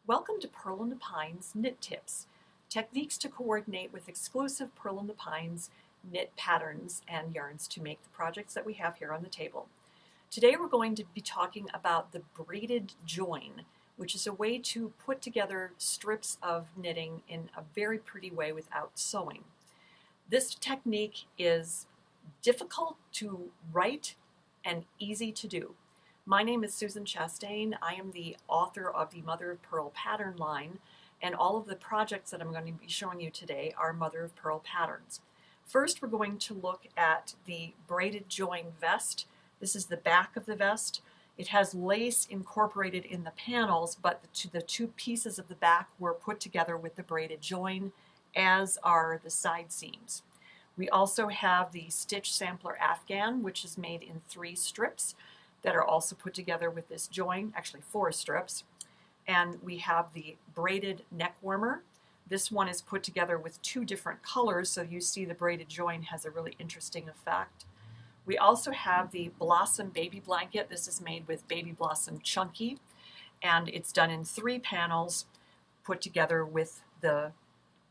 Welcome to Purl and the Pines Knit Tips, techniques to coordinate with exclusive Purl and the Pines knit patterns and yarns to make the projects that we have here on the table. Today we're going to be talking about the braided join, which is a way to put together strips of knitting in a very pretty way without sewing. This technique is difficult to write and easy to do. My name is Susan Chastain. I am the author of the Mother of Purl pattern line, and all of the projects that I'm going to be showing you today are Mother of Purl patterns. First, we're going to look at the braided join vest. This is the back of the vest. It has lace incorporated in the panels, but the two pieces of the back were put together with the braided join, as are the side seams. We also have the stitch sampler Afghan, which is made in 3 strips that are also put together with this join, actually 4 strips. And we have the braided neck warmer. This one is put together with 2 different colors, so you see the braided join has a really interesting effect. We also have the Blossom Baby Blanket. This is made with Baby Blossom Chunky, and it's done in 3 panels put together with the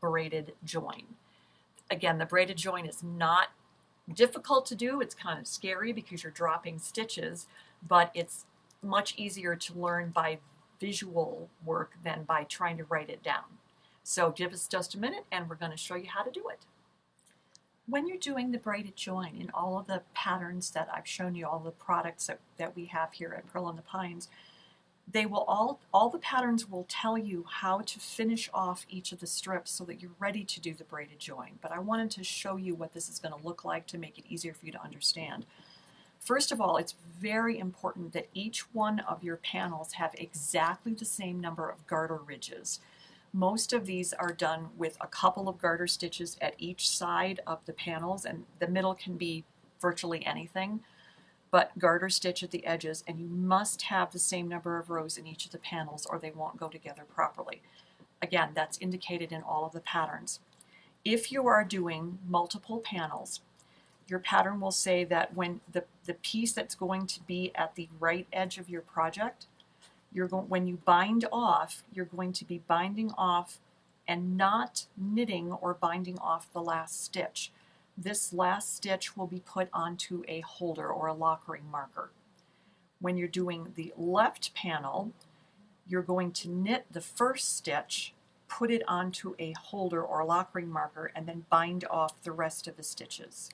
braided join. Again, the braided join is not difficult to do. It's kind of scary because you're dropping stitches, but it's much easier to learn by visual work than by trying to write it down. So give us just a minute and we're going to show you how to do it. When you're doing the braided join in all of the patterns that I've shown you, all the products that we have here at Purl and the Pines, they will all the patterns will tell you how to finish off each of the strips so that you're ready to do the braided join. But I wanted to show you what this is going to look like to make it easier for you to understand. First of all, it's very important that each one of your panels have exactly the same number of garter ridges. Most of these are done with a couple of garter stitches at each side of the panels, and the middle can be virtually anything, but garter stitch at the edges, and you must have the same number of rows in each of the panels or they won't go together properly. Again, that's indicated in all of the patterns. If you are doing multiple panels, your pattern will say that when the piece that's going to be at the right edge of your project, when you bind off, you're going to be binding off and not knitting or binding off the last stitch. This last stitch will be put onto a holder or a lockering marker. When you're doing the left panel, you're going to knit the first stitch, put it onto a holder or lockering marker, and then bind off the rest of the stitches.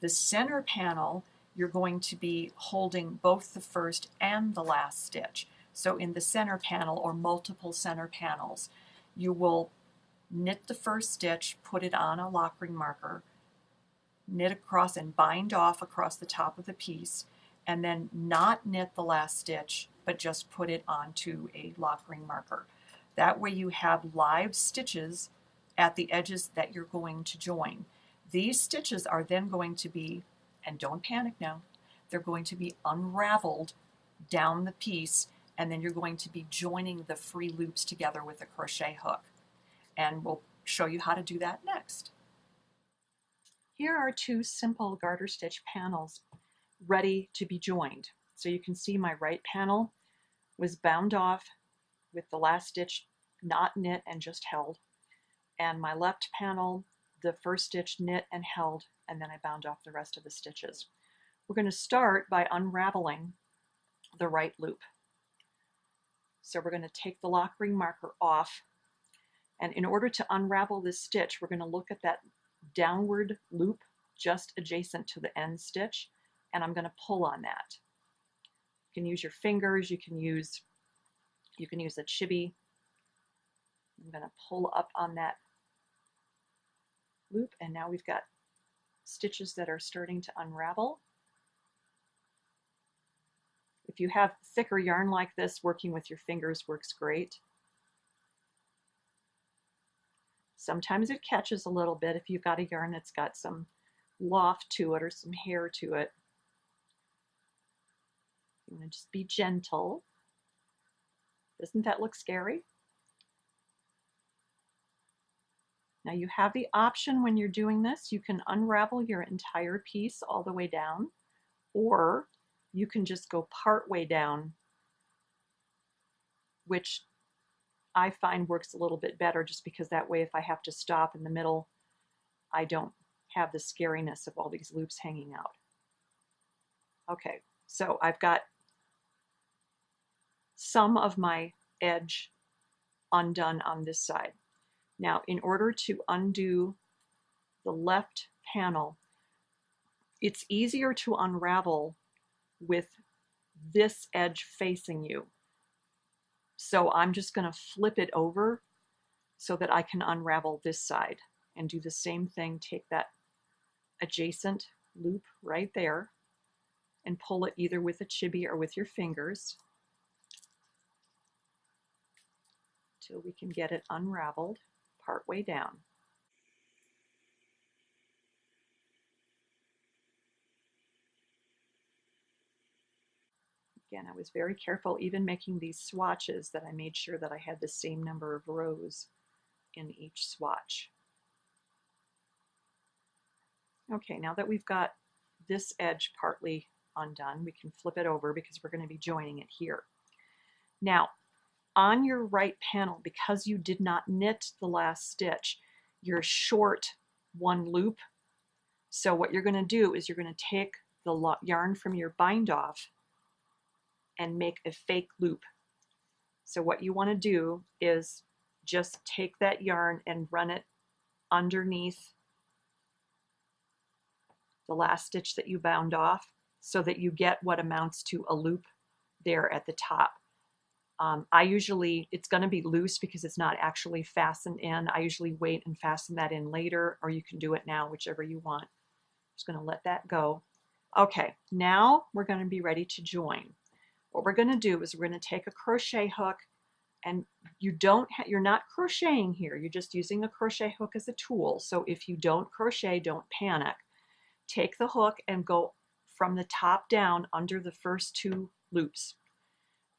The center panel, you're going to be holding both the first and the last stitch. So in the center panel or multiple center panels, you will knit the first stitch, put it on a lockering marker, knit across and bind off across the top of the piece, and then not knit the last stitch, but just put it onto a lockering marker. That way you have live stitches at the edges that you're going to join. These stitches are then going to be, and don't panic now, they're going to be unraveled down the piece, and then you're going to be joining the free loops together with a crochet hook. And we'll show you how to do that next. Here are 2 simple garter stitch panels ready to be joined. So you can see my right panel was bound off with the last stitch not knit and just held. And my left panel, the first stitch knit and held, and then I bound off the rest of the stitches. We're going to start by unraveling the right loop. So we're going to take the lockering marker off, and in order to unravel this stitch, we're going to look at that downward loop just adjacent to the end stitch, and I'm going to pull on that. You can use your fingers, you can use a chibi. I'm going to pull up on that loop, and now we've got stitches that are starting to unravel. If you have thicker yarn like this, working with your fingers works great. Sometimes it catches a little bit if you've got a yarn that's got some loft to it or some hair to it. You want to just be gentle. Doesn't that look scary? Now you have the option when you're doing this, you can unravel your entire piece all the way down, or you can just go part way down, which I find works a little bit better, just because that way if I have to stop in the middle, I don't have the scariness of all these loops hanging out. Okay, so I've got some of my edge undone on this side. Now, in order to undo the left panel, it's easier to unravel with this edge facing you. So I'm just going to flip it over so that I can unravel this side and do the same thing. Take that adjacent loop right there and pull it either with a chibi or with your fingers till we can get it unraveled part way down. Again, I was very careful, even making these swatches, that I made sure that I had the same number of rows in each swatch. Okay, now that we've got this edge partly undone, we can flip it over because we're going to be joining it here. Now, on your right panel, because you did not knit the last stitch, you're short one loop. So what you're going to do is you're going to take the yarn from your bind off and make a fake loop. So what you want to do is just take that yarn and run it underneath the last stitch that you bound off so that you get what amounts to a loop there at the top. I usually, it's going to be loose because it's not actually fastened in. I usually wait and fasten that in later, or you can do it now, whichever you want. Just going to let that go. Okay, now we're going to be ready to join. What we're going to do is we're going to take a crochet hook, and you're not crocheting here. You're just using the crochet hook as a tool. So if you don't crochet, don't panic. Take the hook and go from the top down under the first two loops.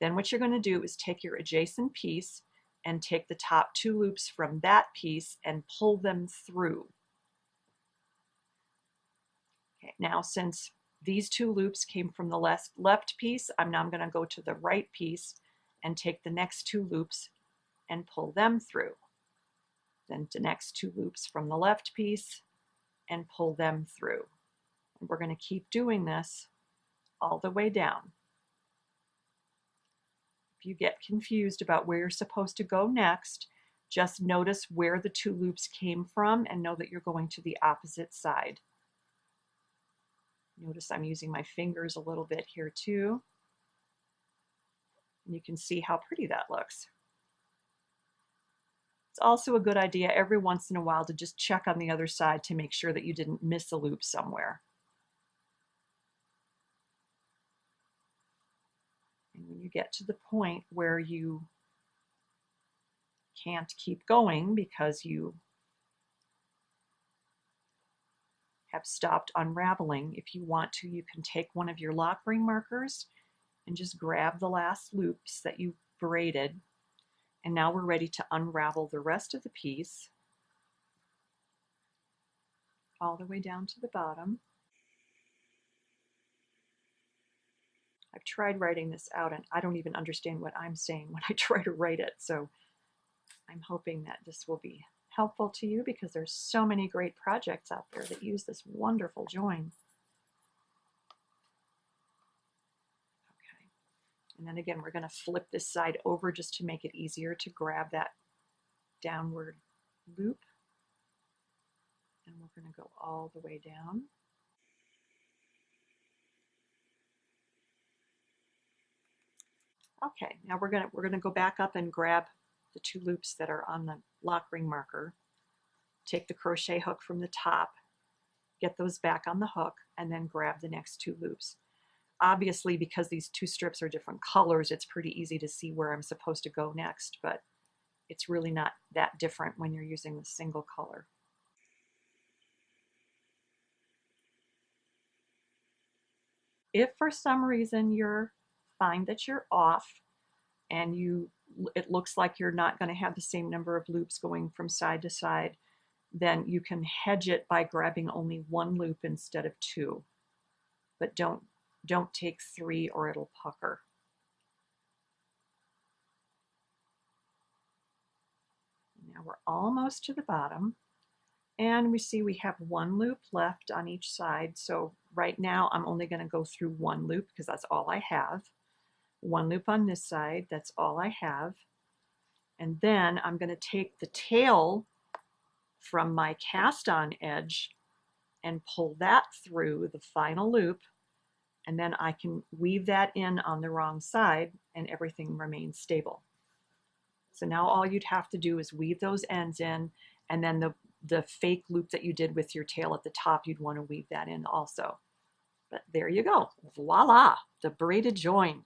Then what you're going to do is take your adjacent piece and take the top two loops from that piece and pull them through. Okay, now since these two loops came from the left piece, I'm going to go to the right piece and take the next two loops and pull them through. Then the next two loops from the left piece and pull them through. And we're going to keep doing this all the way down. If you get confused about where you're supposed to go next, just notice where the two loops came from and know that you're going to the opposite side. Notice I'm using my fingers a little bit here too. And you can see how pretty that looks. It's also a good idea every once in a while to just check on the other side to make sure that you didn't miss a loop somewhere. And when you get to the point where you can't keep going because you have stopped unraveling, if you want to, you can take one of your lock ring markers and just grab the last loops that you braided. And now we're ready to unravel the rest of the piece all the way down to the bottom. I've tried writing this out and I don't even understand what I'm saying when I try to write it. So I'm hoping that this will be helpful to you because there's so many great projects out there that use this wonderful join. Okay, and then again, we're going to flip this side over just to make it easier to grab that downward loop. And we're going to go all the way down. Okay, now we're gonna go back up and grab the two loops that are on the lock ring marker. Take the crochet hook from the top, get those back on the hook, and then grab the next two loops. Obviously, because these two strips are different colors, it's pretty easy to see where I'm supposed to go next, but it's really not that different when you're using the single color. If for some reason you find that you're off and it looks like you're not going to have the same number of loops going from side to side, then you can hedge it by grabbing only one loop instead of two. But don't take three or it'll pucker. we're almost to the bottom. And we see we have one loop left on each side. So right now I'm only going to go through one loop because that's all I have. One loop on this side, that's all I have. And then I'm going to take the tail from my cast on edge and pull that through the final loop, and then I can weave that in on the wrong side and everything remains stable. So now all you'd have to do is weave those ends in, and then the fake loop that you did with your tail at the top, you'd want to weave that in also. But there you go. Voila, the braided join.